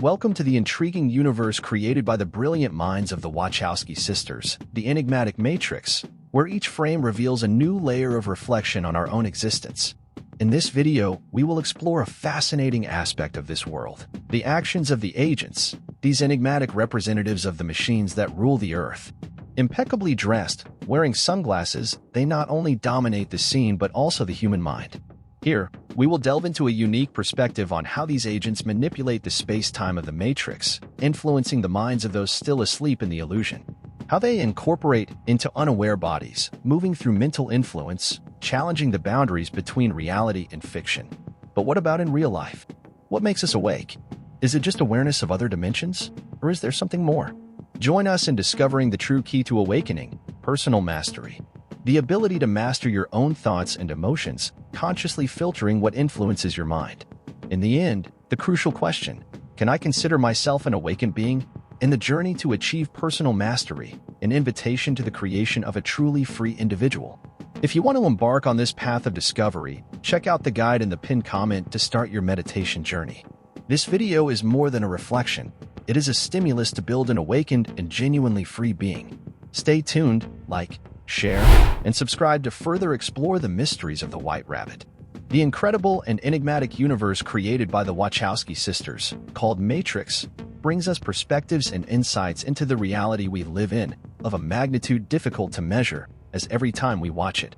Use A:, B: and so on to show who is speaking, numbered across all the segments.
A: Welcome to the intriguing universe created by the brilliant minds of the Wachowski sisters, the enigmatic Matrix, where each frame reveals a new layer of reflection on our own existence. In this video, we will explore a fascinating aspect of this world: the actions of the agents, these enigmatic representatives of the machines that rule the Earth. Impeccably dressed, wearing sunglasses, they not only dominate the scene but also the human mind. Here, we will delve into a unique perspective on how these agents manipulate the space-time of the Matrix, influencing the minds of those still asleep in the illusion. How they incorporate into unaware bodies, moving through mental influence, challenging the boundaries between reality and fiction. But what about in real life? What makes us awake? Is it just awareness of other dimensions? Or is there something more? Join us in discovering the true key to awakening: personal mastery. The ability to master your own thoughts and emotions, consciously filtering what influences your mind. In the end, the crucial question: can I consider myself an awakened being? In the journey to achieve personal mastery, an invitation to the creation of a truly free individual. If you want to embark on this path of discovery, check out the guide in the pinned comment to start your meditation journey. This video is more than a reflection. It is a stimulus to build an awakened and genuinely free being. Stay tuned, like, share, and subscribe to further explore the mysteries of the White Rabbit. The incredible and enigmatic universe created by the Wachowski sisters, called Matrix, brings us perspectives and insights into the reality we live in, of a magnitude difficult to measure, as every time we watch it,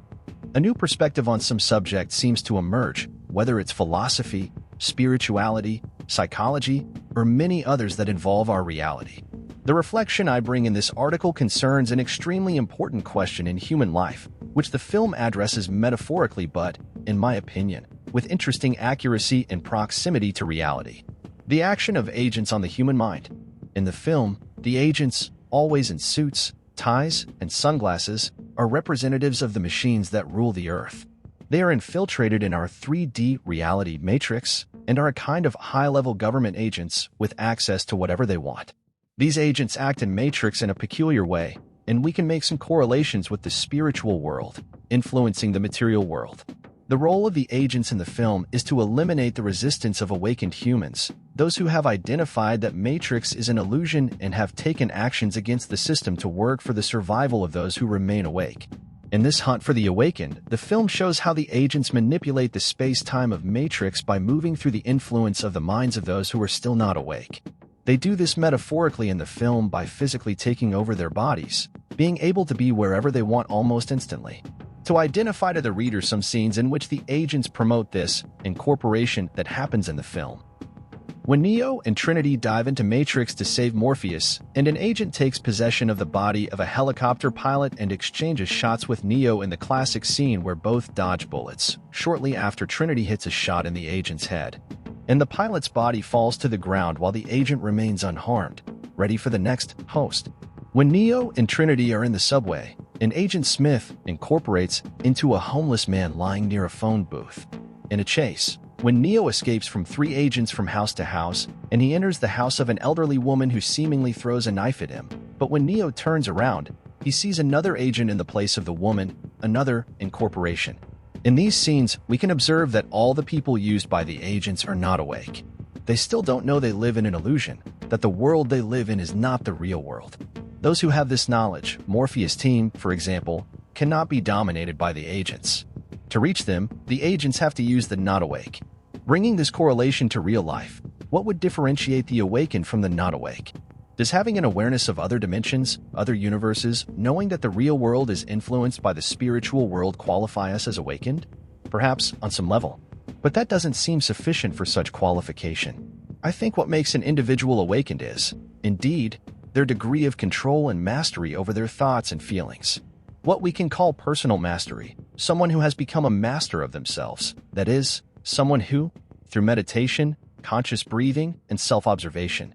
A: a new perspective on some subject seems to emerge, whether it's philosophy, spirituality, psychology, or many others that involve our reality. The reflection I bring in this article concerns an extremely important question in human life, which the film addresses metaphorically but, in my opinion, with interesting accuracy and proximity to reality. The action of agents on the human mind. In the film, the agents, always in suits, ties, and sunglasses, are representatives of the machines that rule the Earth. They are infiltrated in our 3D reality matrix and are a kind of high-level government agents with access to whatever they want. These agents act in Matrix in a peculiar way, and we can make some correlations with the spiritual world, influencing the material world. The role of the agents in the film is to eliminate the resistance of awakened humans, those who have identified that Matrix is an illusion and have taken actions against the system to work for the survival of those who remain awake. In this hunt for the awakened, the film shows how the agents manipulate the space-time of Matrix by moving through the influence of the minds of those who are still not awake. They do this metaphorically in the film by physically taking over their bodies, being able to be wherever they want almost instantly. To identify to the reader some scenes in which the agents promote this incorporation that happens in the film. When Neo and Trinity dive into Matrix to save Morpheus, and an agent takes possession of the body of a helicopter pilot and exchanges shots with Neo in the classic scene where both dodge bullets, shortly after Trinity hits a shot in the agent's head, and the pilot's body falls to the ground while the agent remains unharmed, ready for the next host. When Neo and Trinity are in the subway, an Agent Smith incorporates into a homeless man lying near a phone booth. In a chase, when Neo escapes from 3 agents from house to house, and he enters the house of an elderly woman who seemingly throws a knife at him, but when Neo turns around, he sees another agent in the place of the woman, another incorporation. In these scenes, we can observe that all the people used by the agents are not awake. They still don't know they live in an illusion, that the world they live in is not the real world. Those who have this knowledge, Morpheus' team, for example, cannot be dominated by the agents. To reach them, the agents have to use the not awake. Bringing this correlation to real life, what would differentiate the awakened from the not awake? Does having an awareness of other dimensions, other universes, knowing that the real world is influenced by the spiritual world qualify us as awakened? Perhaps on some level. But that doesn't seem sufficient for such qualification. I think what makes an individual awakened is, indeed, their degree of control and mastery over their thoughts and feelings. What we can call personal mastery, someone who has become a master of themselves, that is, someone who, through meditation, conscious breathing, and self-observation,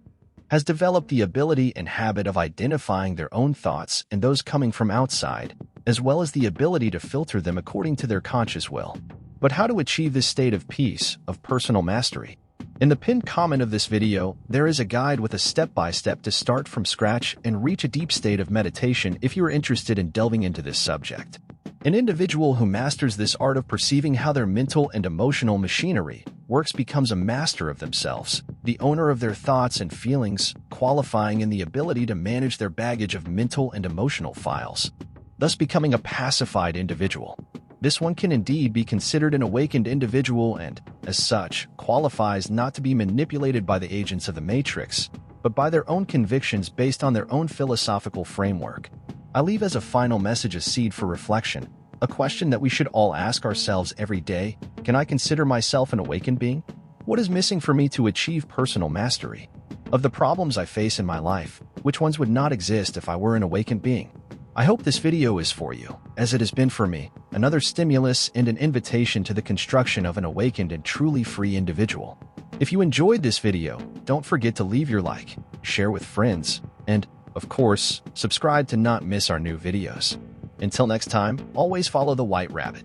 A: has developed the ability and habit of identifying their own thoughts and those coming from outside, as well as the ability to filter them according to their conscious will. But how to achieve this state of peace, of personal mastery? In the pinned comment of this video, there is a guide with a step-by-step to start from scratch and reach a deep state of meditation if you are interested in delving into this subject. An individual who masters this art of perceiving how their mental and emotional machinery, works becomes a master of themselves, the owner of their thoughts and feelings, qualifying in the ability to manage their baggage of mental and emotional files, thus becoming a pacified individual. This one can indeed be considered an awakened individual and, as such, qualifies not to be manipulated by the agents of the Matrix, but by their own convictions based on their own philosophical framework. I leave as a final message a seed for reflection, a question that we should all ask ourselves every day: can I consider myself an awakened being? What is missing for me to achieve personal mastery? Of the problems I face in my life, which ones would not exist if I were an awakened being? I hope this video is for you, as it has been for me, another stimulus and an invitation to the construction of an awakened and truly free individual. If you enjoyed this video, don't forget to leave your like, share with friends, and, of course, subscribe to not miss our new videos. Until next time, always follow the White Rabbit.